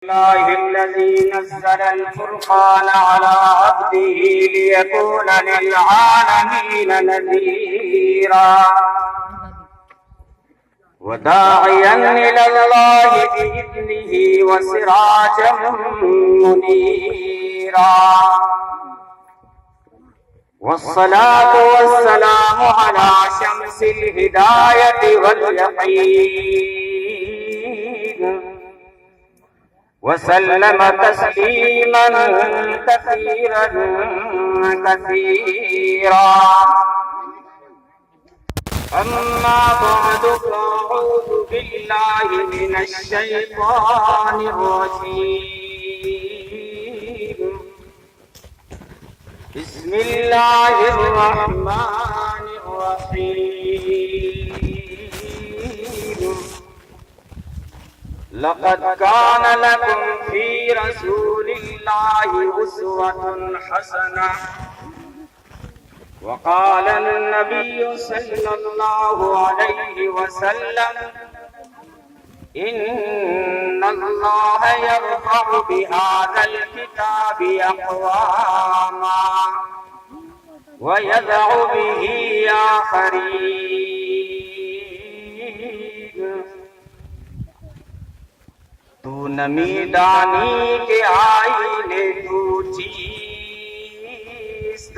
الله الذي نزل الفرقان على عبده ليكون للعالمين نذيرا وداعيا إلى الله بإذنه وسراجا منيرا والصلاة والسلام على شمس الهداية واليقين وسلم تسليما كثيرا كثيرا أما بعد فأعوذ بالله من الشيطان الرجيم بسم الله الرحمن الرحيم لقد كان لكم في رسول الله أسوة حسنة وقال النبي صلى الله عليه وسلم إن الله يرفع بهذا الكتاب أقواما ويدع به آخرين تو نمی دانی کے آئینے تو چیست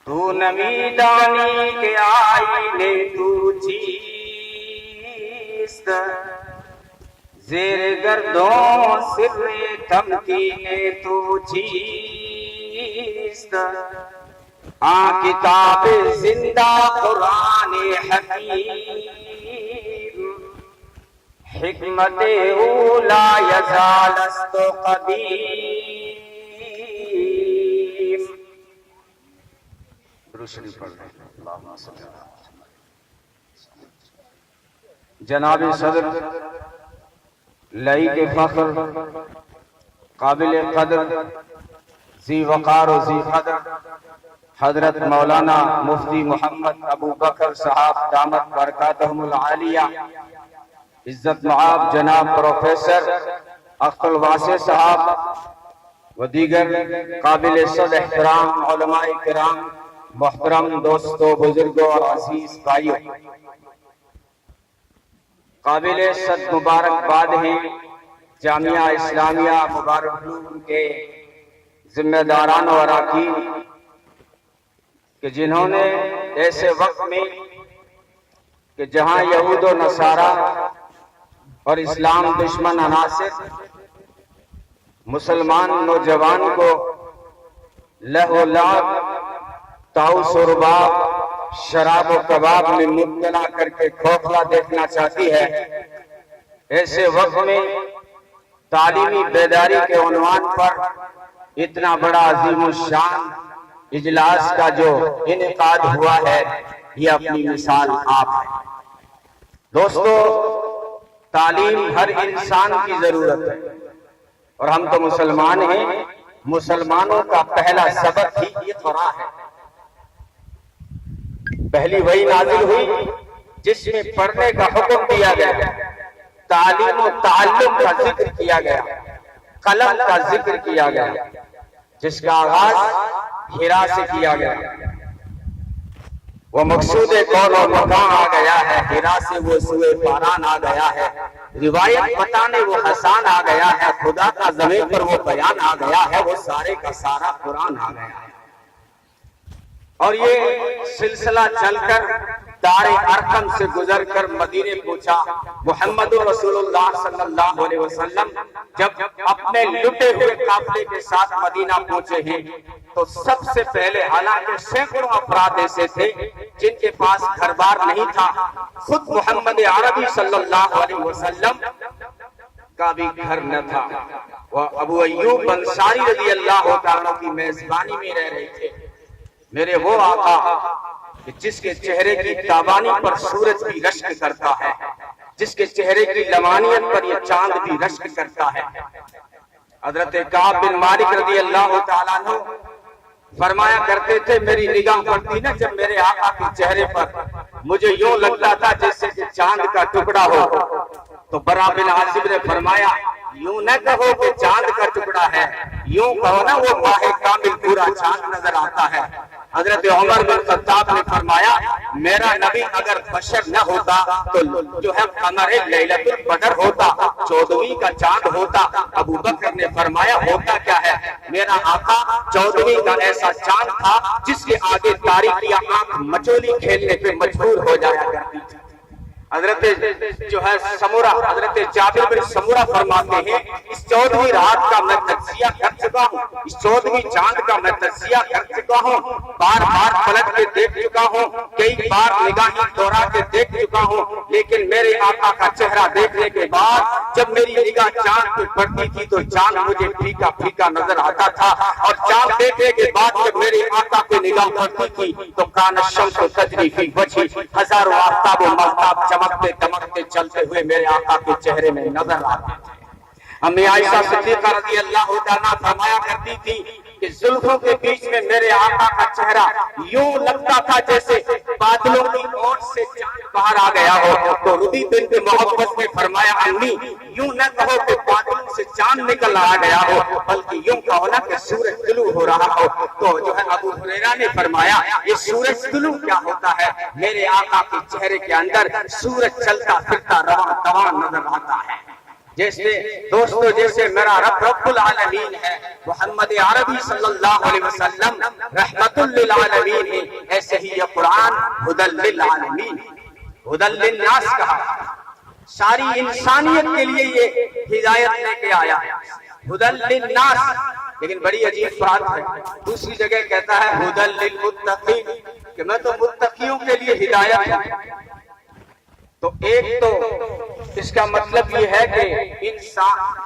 تو نمی دانی کے آئینے تو چیست زیر گردوں سر تمکینے تو چیست کتاب زندہ قرآن حکیم حکمت اولا یزال است قدیم روشنی پڑھ رہے ہیں اللہم صلی اللہ علیہ وسلم. جناب صدر لعیق فخر قابل قدر ذی وقار و ذی قدر حضرت مولانا مفتی محمد ابو بکر صاحب دامت برکاتہم العالیہ، عزت معاب جناب پروفیسر اختر الواسع صاحب و دیگر قابل صد احترام علماء کرام، محترم دوستو، بزرگوں اور عزیز بھائیوں، قابل صد مبارکباد ہیں جامعہ اسلامیہ مبارک علوم کے ذمہ داران و اراکین کہ جنہوں نے ایسے وقت میں کہ جہاں یہود و نصارہ اور اسلام دشمن عناصر مسلمان نوجوان کو لہو و لعب، طاؤس و رباب، شراب و کباب میں مبتلا کر کے کھوکھلا دیکھنا چاہتی ہے، ایسے وقت میں تعلیمی بیداری کے عنوان پر اتنا بڑا عظیم الشان اجلاس کا جو انعقاد ہوا ہے، یہ اپنی مثال آپ ہے. دوستو، تعلیم ہر انسان کی ضرورت ہے اور ہم تو مسلمان ہیں. مسلمانوں کا پہلا سبق ہی اقرا ہے. پہلی وحی نازل ہوئی جس میں پڑھنے کا حکم دیا گیا، تعلیم و تعلم کا ذکر کیا گیا، قلم کا ذکر کیا گیا، جس کا آغاز حرا سے کیا گیا. وہ مقصود کون و مکان آ گیا ہے، حرا سے وہ سوئے باران آ گیا ہے، روایت بتانے وہ حسان آ گیا ہے، خدا کا زمین پر وہ بیان آ گیا ہے، وہ سارے کا سارا قرآن آ گیا ہے. اور یہ سلسلہ چل کر دار ارقم سے گزر کر مدینے پہنچا. محمد رسول اللہ صلی اللہ علیہ وسلم جب اپنے لٹے ہوئے قافلے کے ساتھ مدینہ پہنچے ہیں تو سب سے پہلے، حالانکہ سینکڑوں افراد ایسے تھے جن کے پاس گھر بار نہیں تھا، خود محمد عربی صلی اللہ علیہ وسلم کا بھی گھر نہ تھا. وہ ابو ایوب انصاری رضی اللہ تعالیٰ کی میزبانی میں رہ رہے تھے. میرے وہ آقا کہ جس کے چہرے کی تابانی پر سورج بھی رشک کرتا ہے، جس کے چہرے کی لمانیت پر یہ چاند بھی رشک کرتا ہے. حضرت کعب بن مالک رضی اللہ تعالیٰ عنہ فرمایا کرتے تھے میری نگاہ پڑتی نا جب میرے آقا کے چہرے پر مجھے یوں لگتا تھا جیسے کہ چاند کا ٹکڑا ہو. تو برا بن عازب نے فرمایا یوں نہ کہو کہ چاند کا ٹکڑا ہے, یوں کہو نا وہ ماہ کامل پورا چاند نظر آتا ہے. حضرت عمر بن خطاب نے فرمایا میرا نبی اگر بشر نہ ہوتا تو جو ہے قمر لیلۃ البدر ہوتا, 14ویں کا چاند ہوتا. ابو بکر نے فرمایا ہوتا کیا ہے, میرا آقا 14ویں کا ایسا چاند تھا جس کے آگے تاریکی آنکھ مچولی کھیلنے پہ مجبور ہو جایا کرتی تھی. حضرت جو ہے سمورہ, حضرت جابر بن سمورہ فرماتے ہیں اس 14ویں رات کا میں تجزیہ کر چکا ہوں, اس 14ویں چاند کا میں تجزیہ کر چکا ہوں, بار بار پلٹ کے دیکھ چکا ہوں, کئی بار نگاہیں دوڑا کے دیکھ چکا ہوں, لیکن میرے آقا کا چہرہ دیکھنے کے بعد جب میری نگاہ چاند پہ پڑتی تھی تو چاند مجھے پھیکا پھیکا نظر آتا تھا, اور چاند دیکھنے کے بعد جب میرے آقا پہ نگاہ پڑتی تھی تو کان الشمس تجری فی وجہی, ہزاروں آفتاب و مہتاب چمکتے دمکتے چلتے ہوئے میرے آقا کے چہرے میں نظر آتے تھے. امی عائشہ صدیقہ رضی اللہ عنہا فرمایا کرتی تھی کہ زلفوں کے بیچ میں میرے آقا کا چہرہ یوں لگتا تھا جیسے بادلوں کی اوٹ سے چاند باہر آ گیا ہو. تو ربی بنت محبت نے فرمایا امی یوں نہ کہو کہ بادلوں سے چاند نکل آ گیا ہو, بلکہ یوں کہو نا کہ سورج طلوع ہو رہا ہو. تو جو ہے ابو ہریرہ نے فرمایا یہ سورج طلوع کیا ہوتا ہے, میرے آقا کے چہرے کے اندر سورج چلتا پھرتا رواں دواں نظر آتا ہے. جیسے دوستو جیسے میرا رب العالمین ہے, محمد عربی صلی اللہ علیہ وسلم رحمت للعالمین ہے, ایسے ہی یہ قرآن ہدی للعالمین, ہدی للناس کہا, ساری انسانیت کے لیے یہ ہدایت لے کے آیا, ہدی للناس. لیکن بڑی عجیب بات ہے, دوسری جگہ کہتا ہے ہدی للمتقین کہ میں تو متقیوں کے لیے ہدایت ہوں. تو ایک تو اس کا مطلب یہ ہے کہ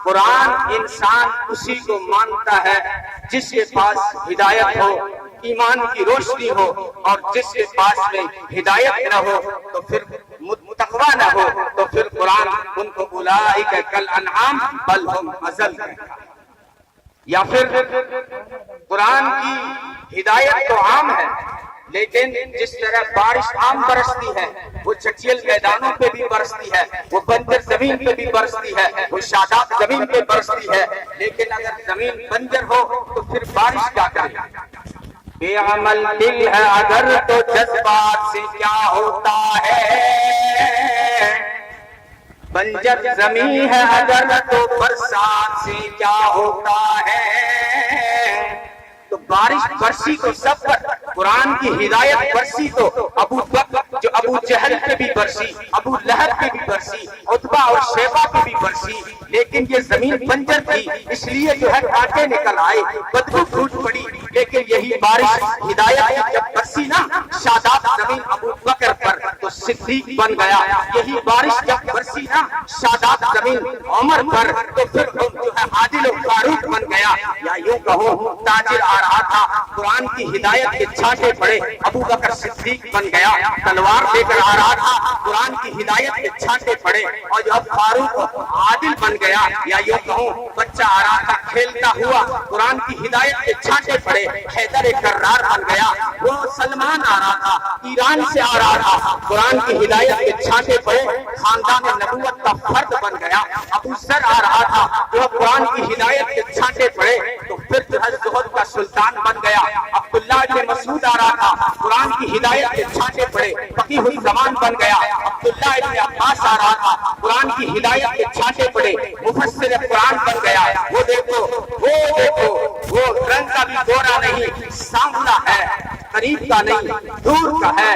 قرآن انسان اسی کو مانتا ہے جس کے پاس ہدایت ہو, ایمان کی روشنی ہو, اور جس کے پاس میں ہدایت نہ ہو تو پھر تقویٰ نہ ہو تو پھر قرآن ان کو اولئک کالانعام بل ہم اضل کہتا ہے. یا پھر قرآن کی ہدایت تو عام ہے, لیکن جس طرح بارش عام برستی ہے وہ چچیل میدانوں پہ بھی برستی ہے, وہ بنجر زمین پہ بھی برستی ہے, وہ شاداب زمین پہ برستی ہے, لیکن اگر زمین بنجر ہو تو پھر بارش کیا کرے. بے عمل دل ہے اگر تو جذبات سے کیا ہوتا ہے, بنجر زمین ہے اگر تو برسات سے کیا ہوتا ہے. تو بارش برسی تو سب پر, قرآن کی ہدایت برسی تو ابو بکر جو ابو جہل پہ بھی برسی, ابو لہب پہ بھی برسی, عتبہ اور شیبہ پہ بھی برسی, لیکن یہ زمین بنجر تھی اس لیے جو ہے کانٹے نکل آئے, بدبو پھوٹ پڑی. لیکن یہی بارش ہدایت کی جب برسی نا شاداب زمین ابو بکر پر تو صدیق بن گیا. یہی بارش جب برسی نا شاداب زمین عمر پر تو پھر جو ہے عادل و فاروق بن گیا. یا یوں کہو تاجر آ رہا تھا, قرآن کی ہدایت کے چھانٹے پڑے, ابو بکر صدیق بن گیا. تلوار لے کر آ رہا تھا, قرآن کی ہدایت کے چھانٹے پڑے اور جو اب فاروق عادل بن گیا. یا یوں کہوں بچہ آ رہا تھا کھیلتا ہوا, قرآن کی ہدایت کے چھانٹے پڑے, حیدر کرار بن گیا. وہ سلمان آ رہا تھا, ایران سے آ رہا تھا, قرآن کی ہدایت کے چھانٹے پڑے, خاندان نبوت کا فرد بن گیا. ابو ذر آ رہا تھا, جو قرآن کی ہدایت کے چھانٹے پڑے تو پھر جو ہے زہد کا سلطان بن گیا. عبداللہ ابن مسعود آ رہا تھا, قرآن کی ہدایت کے چھانٹے پڑے, فقیہ الزمان بن گیا. عبداللہ ابن عباس آ رہا تھا, قرآن کی ہدایت کے چھانٹے پڑے, مفسر قرآن بن گیا. وہ دیکھو وہ رنگ کا بھی گورا نہیں, سانولا ہے, قریب کا نہیں دور کا ہے,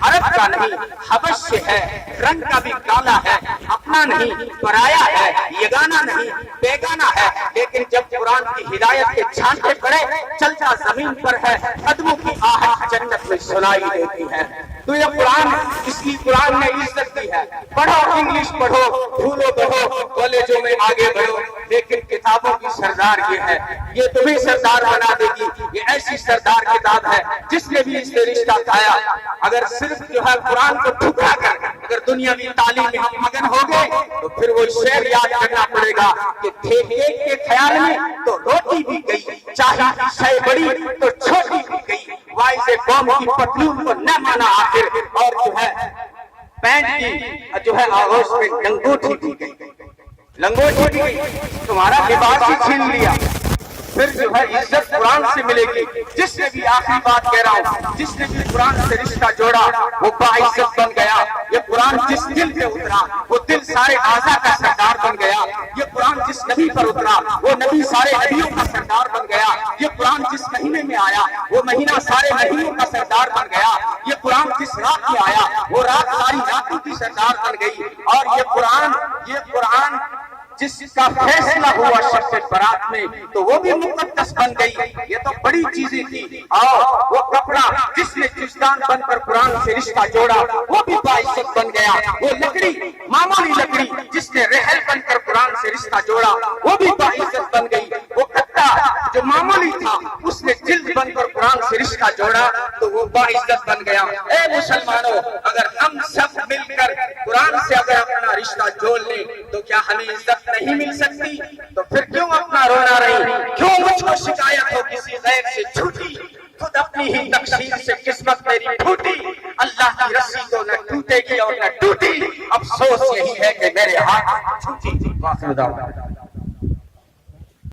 عرب کا نہیں حبش سے ہے, رنگ کا بھی کالا ہے, اپنا نہیں پرایا ہے, یگانہ نہیں بیگانہ ہے. لیکن جب قرآن کی ہدایت کے چھانٹے پڑے چلتا زمین پر ہے, قدموں کی آہٹ جنت میں سنائی دیتی ہے. تو یہ قرآن اس کی قرآن نے عزت دی ہے. پڑھو انگلش پڑھو, بھولو بڑھو, کالجوں میں آگے بڑھو, لیکن کتابوں کی سردار یہ ہے, یہ تمہیں سردار بنا دے گی. یہ ایسی سردار کتاب ہے جس نے بھی اس سے رشتہ کھایا. اگر صرف جو ہے قرآن کو ٹھکرا کر اگر دنیاوی تعلیم میں ہم مگن ہو گئے تو پھر وہ شعر یاد کرنا پڑے گا کہ ٹھیک کے خیال میں تو روٹی بھی گئی, چاہی شے بڑی تو چھوٹی کی گئی، وائز قوم کی پتلون کو نہ مانا آخر، اور جو ہے پینٹ کی جو ہے آغوش پہ لنگوٹی دی گئی، لنگوٹی دی گئی، تمہارا لباس ہی چھین لیا۔ پھر جو ہے عزت قرآن سے ملے گی۔ جس نے بھی آخری بات کہہ رہا ہوں، جس نے بھی قرآن سے رشتہ جوڑا وہ باعزت بن گیا۔ یہ قرآن جس دل پہ اترا وہ دل سارے اعضاء کا سردار بن گیا۔ یہ قرآن جس نبی پر اترا وہ نبی سارے نبیوں کا سردار بن گیا۔ یہ قرآن جس مہینے میں آیا وہ مہینہ سارے مہینوں کا سردار بن گیا۔ یہ قرآن جس رات میں آیا وہ رات ساری راتوں کی سردار بن گئی۔ اور یہ قرآن جس کا فیصلہ ہوا شب برات میں تو وہ بھی مقدس بن گئی۔ یہ تو بڑی چیزیں تھی۔ اور وہ کپڑا جس نے جسدان بن کر قرآن سے رشتہ جوڑا وہ بھی باعزت بن گیا۔ وہ لکڑی، معمولی لکڑی جس نے رحل بن کر قرآن سے رشتہ جوڑا وہ بھی باعزت بن گئی۔ وہ کتا جو معمولی تھا اس نے جلد بن کر قرآن سے رشتہ جوڑا تو وہ باعزت بن گیا۔ اے مسلمانوں، اگر ہم سب مل کر قرآن سے اگر اپنا رشتہ جوڑ لیں تو کیا ہمیں عزت نہیں مل سکتی؟ تو پھر کیوں اپنا رونا رہی؟ کیوں مجھ کو شکایت ہو کسی غیر سے جھوٹی؟ خود اپنی ہی تقسیم سے قسمت میری پھوٹی، اللہ کی رسی تو نہ ٹوٹے گی اور نہ ٹوٹی، افسوس یہی ہے کہ میرے ہاتھ چھوٹی۔